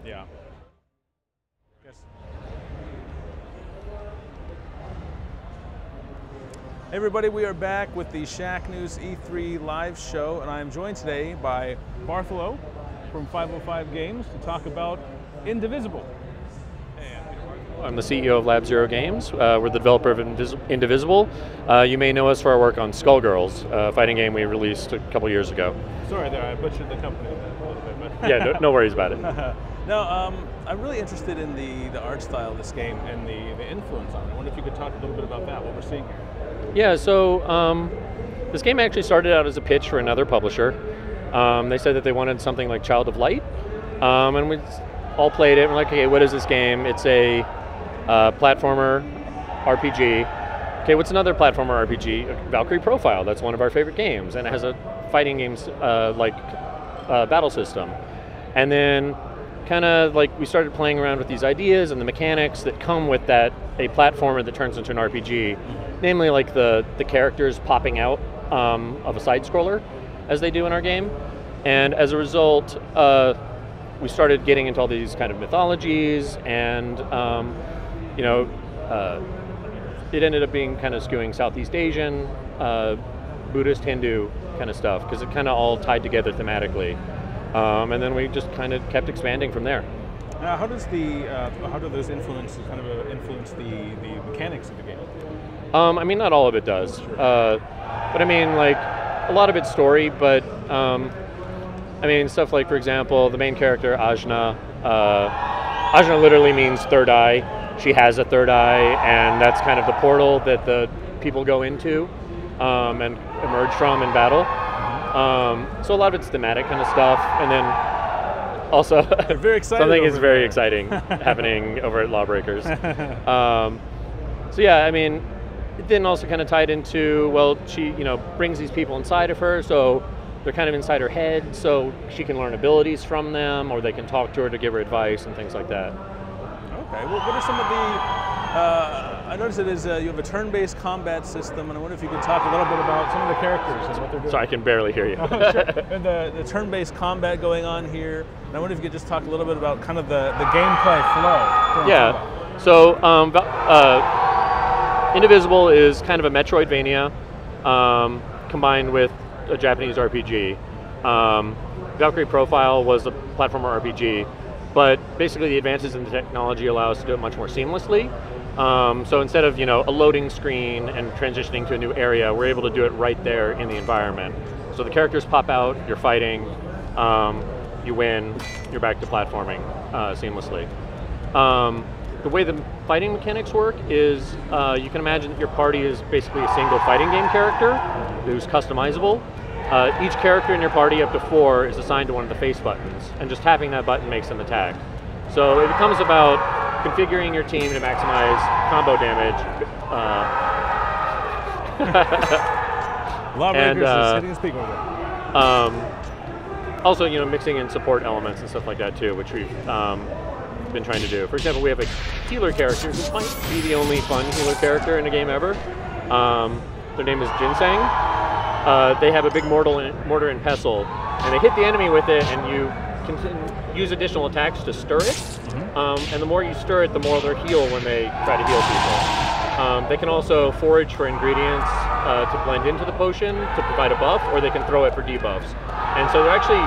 Yeah. Yes. Hey everybody, we are back with the Shacknews E3 live show, and I am joined today by Bartholo from 505 Games to talk about Indivisible. I'm the CEO of Lab Zero Games. We're the developer of Indivisible. You may know us for our work on Skullgirls, a fighting game we released a couple years ago. Sorry there, I butchered the company a little bit. But Yeah, no worries about it. No, I'm really interested in the art style of this game and the influence on it. I wonder if you could talk a little bit about that, what we're seeing here. Yeah, so this game actually started out as a pitch for another publisher. They said that they wanted something like Child of Light, and we all played it, and we're like, okay, what is this game? It's a platformer RPG. Okay, what's another platformer RPG? Valkyrie Profile, that's one of our favorite games, and it has a fighting games battle system. And then kind of like we started playing around with these ideas and the mechanics that come with that, a platformer that turns into an RPG, namely like the characters popping out of a side scroller as they do in our game. And as a result, we started getting into all these kind of mythologies, and it ended up being kind of skewing Southeast Asian, Buddhist, Hindu kind of stuff, because it kind of all tied together thematically. And then we just kind of kept expanding from there. How do those influences kind of influence the mechanics of the game? I mean, not all of it does, but I mean, like a lot of it's story. But I mean, stuff like, for example, the main character Ozma. Ozma literally means third eye. She has a third eye, and that's kind of the portal that the people go into and emerge from in battle. So a lot of it's thematic kind of stuff, and then also very something is very exciting happening over at Lawbreakers. So yeah, I mean, it then also kind of tied into, well, she brings these people inside of her, so they're kind of inside her head, so she can learn abilities from them, or they can talk to her to give her advice and things like that. Okay, well, what are some of the, I noticed it is you have a turn-based combat system, and I wonder if you could talk a little bit about some of the characters and what they're doing. Sorry, I can barely hear you. Oh, sure. And the turn-based combat going on here, and I wonder if you could just talk a little bit about kind of the gameplay flow. Yeah, so Indivisible is kind of a Metroidvania combined with a Japanese RPG. Valkyrie Profile was a platformer RPG, but basically the advances in the technology allow us to do it much more seamlessly. So instead of a loading screen and transitioning to a new area, we're able to do it right there in the environment. So the characters pop out, you're fighting, you win, you're back to platforming seamlessly. The way the fighting mechanics work is you can imagine that your party is basically a single fighting game character who's customizable. Each character in your party, up to 4, is assigned to one of the face buttons, and just tapping that button makes them attack. So it becomes about configuring your team to maximize combo damage. Lawbreakers is hitting the speaker over. Also, mixing in support elements and stuff like that too, which we've been trying to do. For example, we have a healer character who might be the only fun healer character in a game ever. Their name is Ginseng. They have a big mortar and pestle, and they hit the enemy with it, and you can use additional attacks to stir it. And the more you stir it, the more they'll heal when they try to heal people. They can also forage for ingredients to blend into the potion to provide a buff, or they can throw it for debuffs. And so they're actually,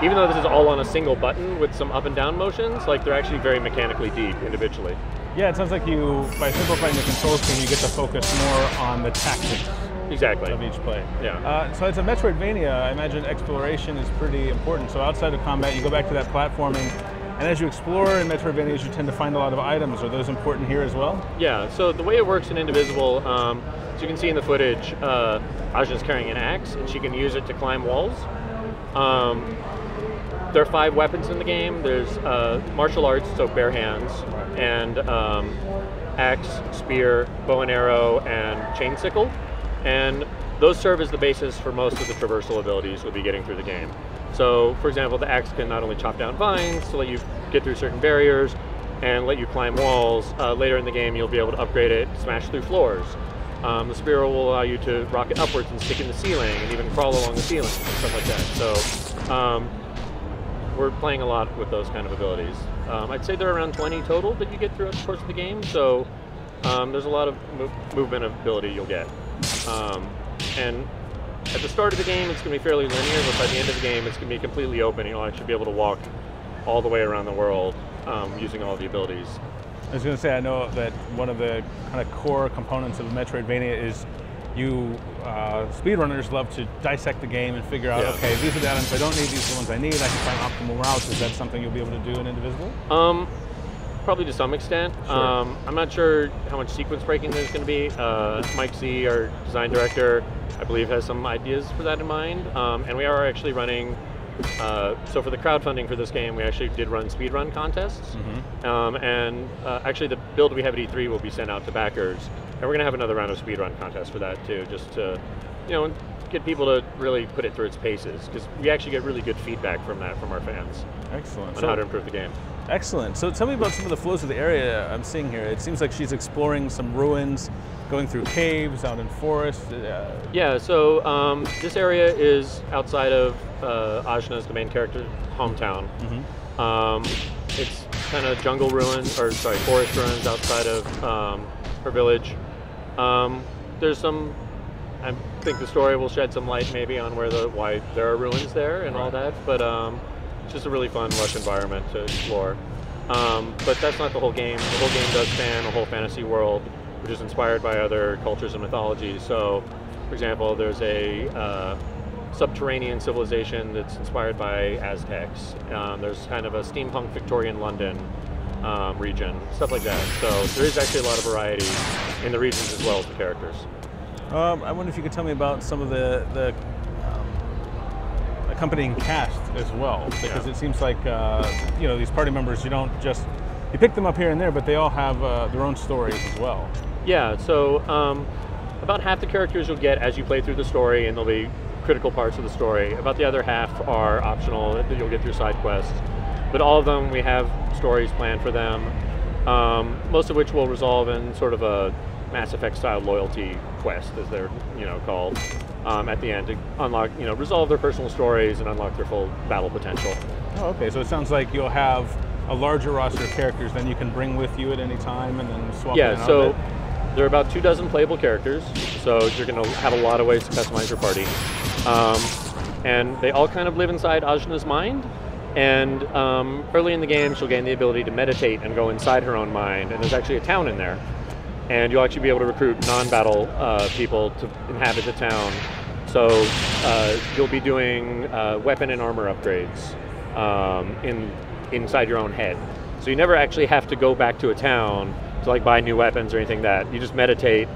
even though this is all on a single button with some up and down motions, like they're actually very mechanically deep individually. Yeah, it sounds like by simplifying the control scheme, you get to focus more on the tactics. Exactly. Of each play. Yeah. So it's a Metroidvania. I imagine exploration is pretty important. So outside of combat, you go back to that platforming, and as you explore in Metroidvanias, you tend to find a lot of items. Are those important here as well? Yeah. So the way it works in Indivisible, as you can see in the footage, Ajna's carrying an axe, and she can use it to climb walls. There are 5 weapons in the game. There's martial arts, so bare hands, and axe, spear, bow and arrow, and chain sickle. And those serve as the basis for most of the traversal abilities we'll be getting through the game. So, for example, the axe can not only chop down vines to let you get through certain barriers and let you climb walls. Later in the game, you'll be able to upgrade it, smash through floors. The spear will allow you to rocket upwards and stick in the ceiling and even crawl along the ceiling and stuff like that. So we're playing a lot with those kind of abilities. I'd say there are around 20 total that you get throughout the course of the game, so there's a lot of movement ability you'll get. And at the start of the game, it's going to be fairly linear, but by the end of the game, it's going to be completely open. You'll actually be able to walk all the way around the world using all the abilities. I was going to say, I know that one of the kind of core components of Metroidvania is you speedrunners love to dissect the game and figure out, okay, these are the items I don't need, these are the ones I need, I can find optimal routes. Is that something you'll be able to do in Indivisible? Probably to some extent. Sure. I'm not sure how much sequence breaking there's going to be. Mike Z, our design director, I believe has some ideas for that in mind. And we are actually running, so for the crowdfunding for this game, we actually did run speedrun contests. And actually the build we have at E3 will be sent out to backers. And we're going to have another round of speedrun contests for that too, just to, get people to really put it through its paces, because we actually get really good feedback from that from our fans. Excellent. On how to improve the game. Excellent. So tell me about some of the flows of the area I'm seeing here. It seems like she's exploring some ruins, going through caves, out in forests. Yeah, so this area is outside of Ozma's, the main character's hometown. It's kind of jungle ruins, or sorry, forest ruins outside of her village. There's some, I think the story will shed some light maybe on why there are ruins there and all that, but it's just a really fun, lush environment to explore. But that's not the whole game. The whole game does span a whole fantasy world, which is inspired by other cultures and mythologies. So, for example, there's a subterranean civilization that's inspired by Aztecs. There's kind of a steampunk Victorian London region, stuff like that. So there is actually a lot of variety in the regions as well as the characters. I wonder if you could tell me about some of the accompanying cast as well, because it seems like these party members, you don't just pick them up here and there, but they all have their own stories as well. Yeah. So about half the characters you'll get as you play through the story, and there'll be critical parts of the story. About the other half are optional that you'll get through side quests. But all of them, we have stories planned for them, most of which will resolve in sort of a Mass Effect style loyalty quest, as they're called, at the end to unlock, resolve their personal stories and unlock their full battle potential. Oh, okay. So it sounds like you'll have a larger roster of characters than you can bring with you at any time and then swap in and out of it. There are about 24 playable characters, so you're going to have a lot of ways to customize your party. And they all kind of live inside Ajna's mind. And early in the game, she'll gain the ability to meditate and go inside her own mind. And there's actually a town in there. And you'll actually be able to recruit non-battle people to inhabit the town. So you'll be doing weapon and armor upgrades inside your own head. So you never actually have to go back to a town to buy new weapons or anything like that. You just meditate,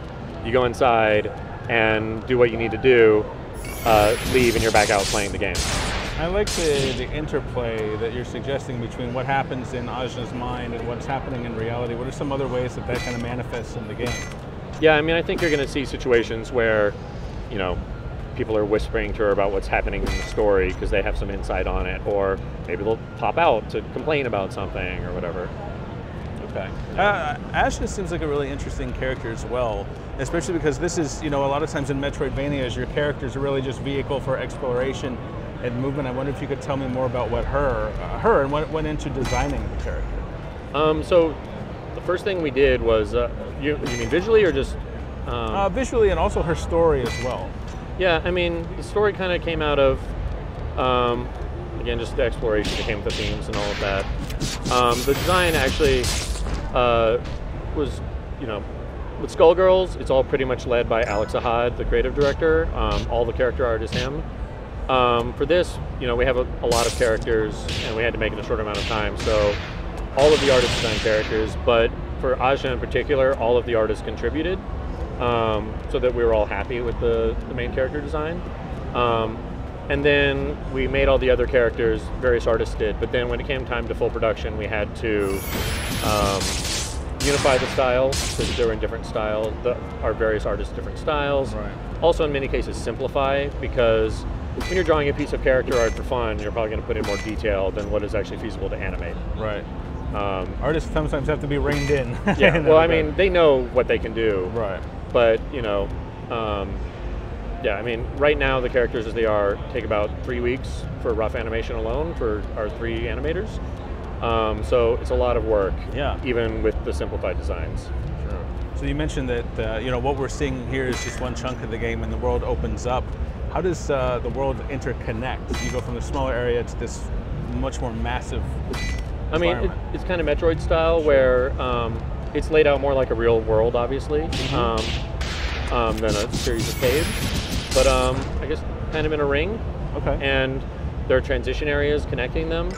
you go inside and do what you need to do, leave, and you're back out playing the game. I like the interplay that you're suggesting between what happens in Ajna's mind and what's happening in reality. What are some other ways that kind of manifests in the game? Yeah, I mean, I think you're going to see situations where, people are whispering to her about what's happening in the story because they have some insight on it, or maybe they'll pop out to complain about something or whatever. Okay. Ajna seems like a really interesting character as well, especially because this is, a lot of times in Metroidvanias, your characters are really just vehicle for exploration and movement. I wonder if you could tell me more about what her and what went into designing the character. So the first thing we did was, you mean visually or just? Visually, and also her story as well. Yeah, I mean, the story kind of came out of, again, just the exploration that came with the themes and all of that. The design actually was, with Skullgirls, it's all pretty much led by Alex Ahad, the creative director. All the character art is him. For this, we have a lot of characters, and we had to make it in a short amount of time, so all of the artists designed characters, but for Ajna in particular, all of the artists contributed, so that we were all happy with the main character design. And then we made all the other characters, various artists did, but then when it came time to full production, we had to unify the styles, because they were in different styles, our various artists' different styles. Right. Also, in many cases, simplify, because when you're drawing a piece of character art for fun, you're probably going to put in more detail than what is actually feasible to animate. Right. Artists sometimes have to be reined in. Yeah, well, I mean, they know what they can do. Right. But, Yeah, I mean, right now the characters as they are take about 3 weeks for rough animation alone for our 3 animators. So it's a lot of work, even with the simplified designs. Sure. So you mentioned that what we're seeing here is just one chunk of the game, and the world opens up. How does the world interconnect? You go from the smaller area to this much more massive I mean, it's kind of Metroid style, where it's laid out more like a real world, obviously, than a series of caves. But I guess kind of in a ring. Okay. And there are transition areas connecting them,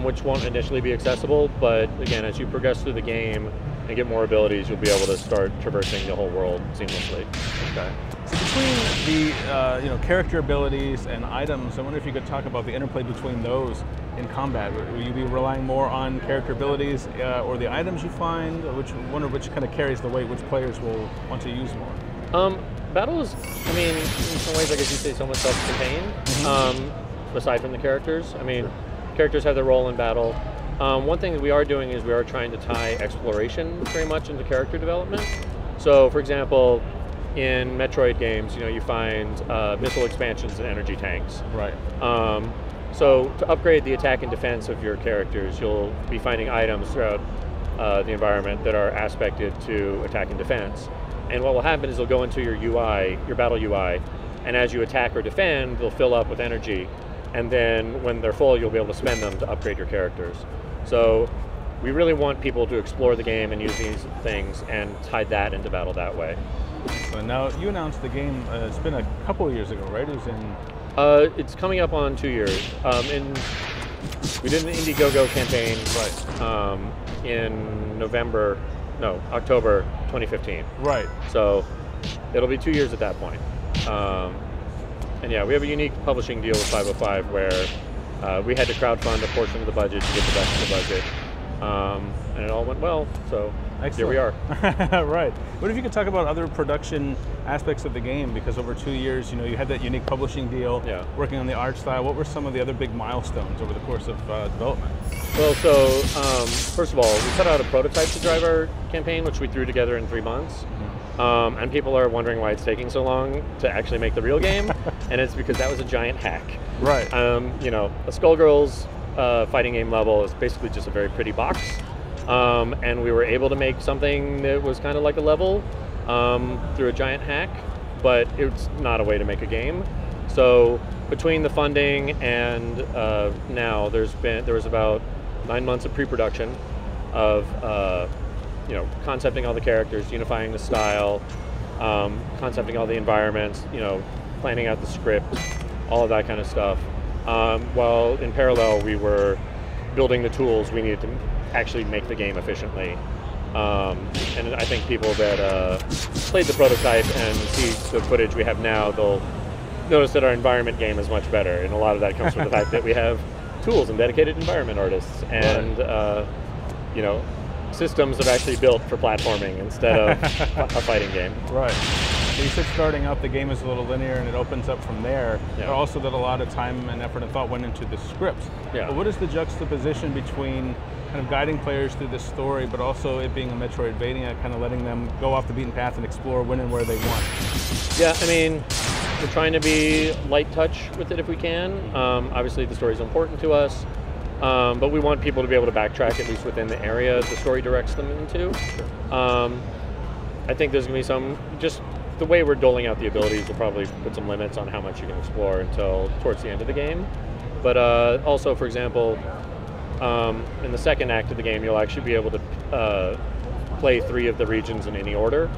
which won't initially be accessible. But again, as you progress through the game and get more abilities, you'll be able to start traversing the whole world seamlessly. Okay. So between the character abilities and items, I wonder if you could talk about the interplay between those in combat. Will you be relying more on character abilities or the items you find? Which kind of carries the weight? Which players will want to use more? Battle is, I mean, in some ways, I guess you'd say somewhat self-contained, aside from the characters. I mean, characters have their role in battle. One thing that we are doing is we are trying to tie exploration very much into character development. So, for example, in Metroid games, you find missile expansions and energy tanks. Right. So to upgrade the attack and defense of your characters, you'll be finding items throughout the environment that are aspected to attack and defense. And what will happen is they'll go into your UI, your battle UI, and as you attack or defend, they'll fill up with energy. And then when they're full, you'll be able to spend them to upgrade your characters. So we really want people to explore the game and use these things and tie that into battle that way. So now you announced the game, it's been a couple of years ago, right? It was in... It's coming up on 2 years. We did an Indiegogo campaign in October 2015. Right. So it'll be 2 years at that point. And yeah, we have a unique publishing deal with 505 where we had to crowdfund a portion of the budget to get the best of the budget. And it all went well, so Excellent. Here we are. Right. What if you could talk about other production aspects of the game? Because over 2 years, you had that unique publishing deal, working on the art style. What were some of the other big milestones over the course of development? Well, so first of all, we put out a prototype to drive our campaign, which we threw together in 3 months. And people are wondering why it's taking so long to actually make the real game, and it's because that was a giant hack. Right. A Skullgirls fighting game level is basically just a very pretty box. And we were able to make something that was kind of like a level through a giant hack, but it's not a way to make a game. So between the funding and now, there was about 9 months of pre-production of concepting all the characters, unifying the style, concepting all the environments, planning out the script, all of that kind of stuff. While in parallel, we were building the tools we needed to actually make the game efficiently. And I think people that played the prototype and see the footage we have now, they'll notice that our environment game is much better. And a lot of that comes from the fact that we have tools and dedicated environment artists and systems that are actually built for platforming instead of a fighting game. Right. So you said starting out the game is a little linear and it opens up from there. But also that a lot of time and effort and thought went into the scripts. But what is the juxtaposition between kind of guiding players through this story, but also it being a Metroidvania, kind of letting them go off the beaten path and explore when and where they want? Yeah, I mean, we're trying to be light touch with it if we can. Obviously the story is important to us. But we want people to be able to backtrack at least within the area the story directs them into. I think there's going to be just the way we're doling out the abilities will probably put some limits on how much you can explore until towards the end of the game. But also, for example, in the second act of the game, you'll actually be able to play 3 of the regions in any order.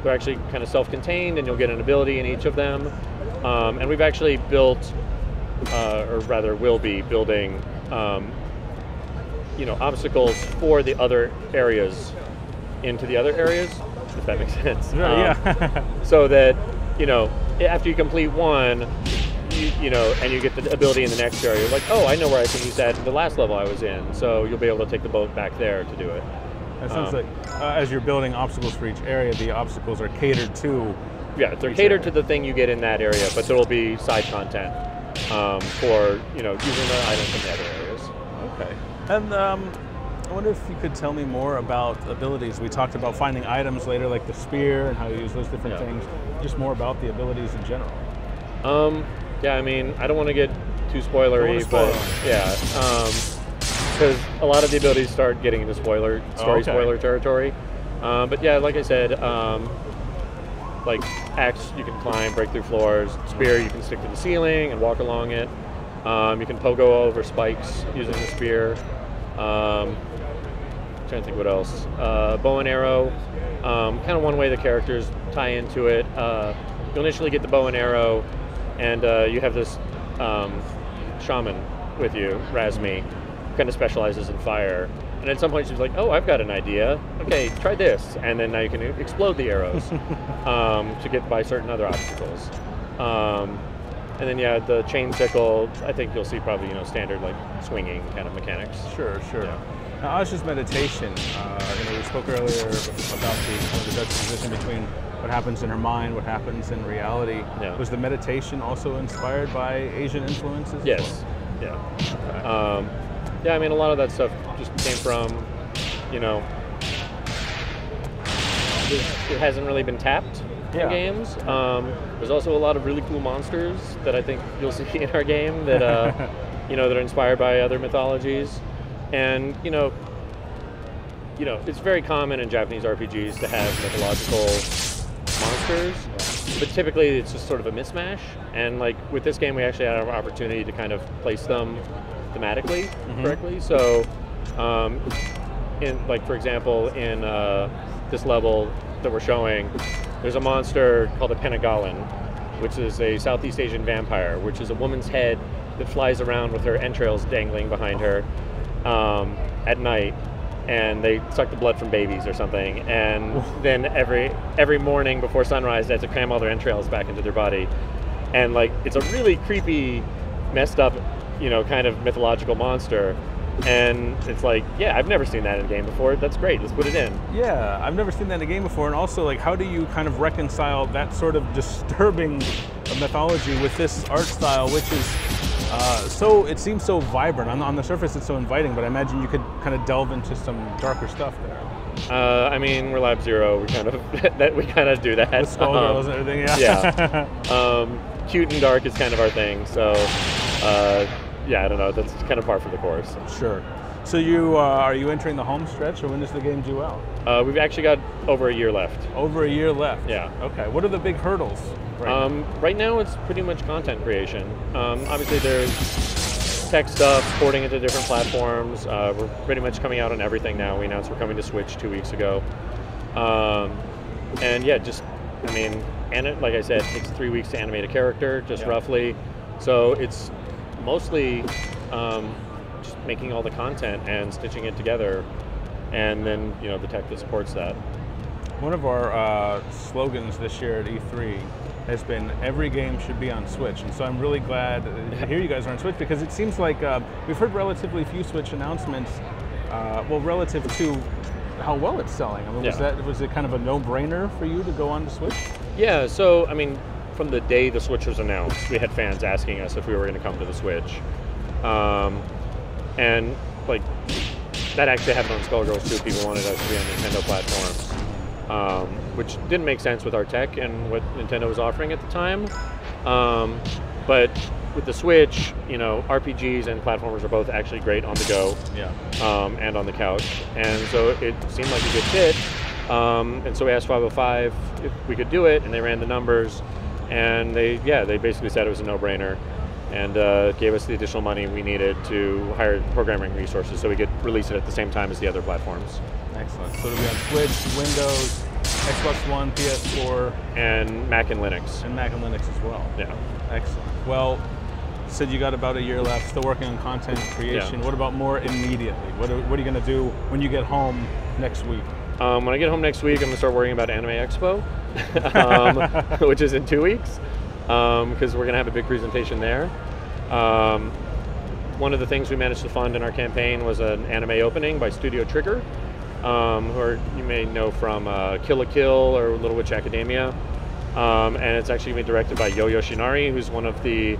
They're actually kind of self-contained, and you'll get an ability in each of them. And we've actually built, or rather will be building, obstacles for the other areas into the other areas, if that makes sense. So that, after you complete one, and you get the ability in the next area, you're like, oh, I know where I can use that in the last level I was in. So you'll be able to take the boat back there to do it. That sounds like, as you're building obstacles for each area, the obstacles are catered to. Yeah, they're catered to the thing you get in that area, but there will be side content for using the items in the other areas. Okay. And I wonder if you could tell me more about abilities. We talked about finding items later, like the spear, and how you use those different things. Just more about the abilities in general. Yeah, I mean, I don't want to get too spoilery, but yeah, because a lot of the abilities start getting into spoiler territory. But yeah, like I said, like axe, you can climb, break through floors. Spear, you can stick to the ceiling and walk along it. You can pogo over spikes using the spear. Trying to think what else. Bow and arrow, kind of one way the characters tie into it. You'll initially get the bow and arrow, and you have this shaman with you, Razmi, who kind of specializes in fire. And at some point she's like, oh, I've got an idea. Okay, try this. And then now you can explode the arrows to get by certain other obstacles. And then yeah, the chain sickle, I think you'll see probably, standard like swinging kind of mechanics. Sure. Yeah. Now, Asha's meditation, we spoke earlier about the juxtaposition between what happens in her mind, what happens in reality. Yeah. Was the meditation also inspired by Asian influences? Yes. Yeah. Okay. Yeah, I mean, a lot of that stuff just came from, it hasn't really been tapped in games. There's also a lot of really cool monsters that I think you'll see in our game that, that are inspired by other mythologies. And, it's very common in Japanese RPGs to have mythological monsters, but typically it's just sort of a mismatch. And like with this game, we actually had an opportunity to kind of place them thematically correctly. So, for example, in this level that we're showing, there's a monster called a Pentagon, which is a Southeast Asian vampire, which is a woman's head that flies around with her entrails dangling behind her at night, and they suck the blood from babies or something. And then every morning before sunrise, they have to cram all their entrails back into their body. And like, it's a really creepy, messed up, kind of mythological monster. And it's like, yeah, I've never seen that in a game before. That's great. Let's put it in. Yeah, I've never seen that in a game before. And also, like, how do you kind of reconcile that sort of disturbing mythology with this art style, which is it seems so vibrant. On the surface, it's so inviting, but I imagine you could kind of delve into some darker stuff there. I mean, we're Lab Zero. We kind of do that. With skullgirls and everything, yeah. Cute and dark is kind of our thing. So, yeah, I don't know. That's kind of par for the course. Sure. So are you entering the home stretch, or when does the game due out? We've actually got over a year left. Over a year left? Yeah. Okay. What are the big hurdles right now? Right now, it's pretty much content creation. Obviously, there's tech stuff, porting into different platforms. We're pretty much coming out on everything now. We announced we're coming to Switch 2 weeks ago. And yeah, like I said, it takes 3 weeks to animate a character, just roughly. So it's mostly just making all the content and stitching it together, and then the tech that supports that. One of our slogans this year at E3 has been every game should be on Switch, and so I'm really glad to hear you guys are on Switch, because it seems like we've heard relatively few Switch announcements, relative to how well it's selling. I mean, was it kind of a no-brainer for you to go on to Switch? Yeah, so I mean, from the day the Switch was announced, we had fans asking us if we were going to come to the Switch. And like, that actually happened on Skullgirls too. People wanted us to be on Nintendo platforms, which didn't make sense with our tech and what Nintendo was offering at the time. But with the Switch, RPGs and platformers are both actually great on the go, and on the couch. And so it seemed like a good fit. And so we asked 505 if we could do it, and they ran the numbers. And they basically said it was a no-brainer, and gave us the additional money we needed to hire programming resources so we could release it at the same time as the other platforms. Excellent. So it'll be on Switch, Windows, Xbox One, PS4, and Mac and Linux. And Mac and Linux as well. Yeah. Excellent. Well, you said you got about a year left, still working on content creation. Yeah. What about more immediately? What are you going to do when you get home next week? When I get home next week, I'm going to start worrying about Anime Expo, which is in 2 weeks, because we're going to have a big presentation there. One of the things we managed to fund in our campaign was an anime opening by Studio Trigger, who you may know from Kill la Kill or Little Witch Academia. And it's actually going to be directed by Yo Yoshinari, who's one of the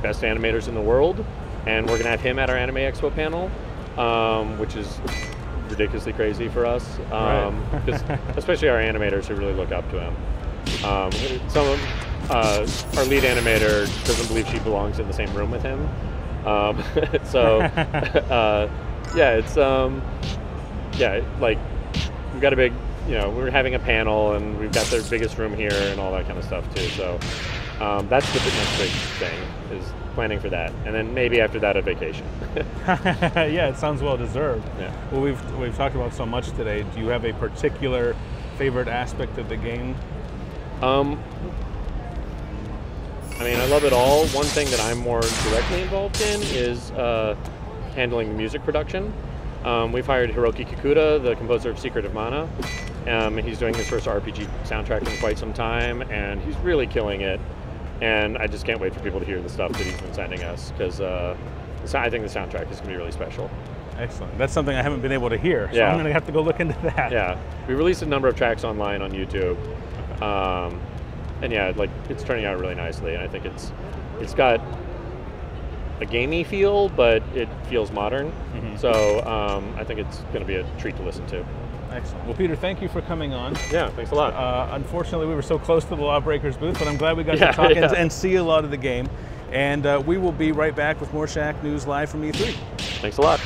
best animators in the world. And we're going to have him at our Anime Expo panel. which is ridiculously crazy for us, Right. 'cause especially our animators who really look up to him. Some of our lead animator doesn't believe she belongs in the same room with him. So yeah, it's like we've got a big, we're having a panel and we've got their biggest room here and all that kind of stuff too. So that's the next big thing, is planning for that, and then maybe after that a vacation. Yeah, it sounds well deserved. Yeah. Well, we've talked about so much today. Do you have a particular favorite aspect of the game? I mean, I love it all. One thing that I'm more directly involved in is handling the music production. We've hired Hiroki Kikuta, the composer of Secret of Mana. He's doing his first RPG soundtrack in quite some time, and he's really killing it. And I just can't wait for people to hear the stuff that he's been sending us, because I think the soundtrack is going to be really special. Excellent. That's something I haven't been able to hear, so Yeah. I'm going to have to go look into that. Yeah, we released a number of tracks online on YouTube, and yeah, like it's turning out really nicely. And I think it's got a gamey feel, but it feels modern. Mm-hmm. So I think it's going to be a treat to listen to. Excellent. Well, Peter, thank you for coming on. Yeah, thanks a lot. Unfortunately, we were so close to the Lawbreakers booth, but I'm glad we got to talk and see a lot of the game. And we will be right back with more Shack News live from E3. Thanks a lot.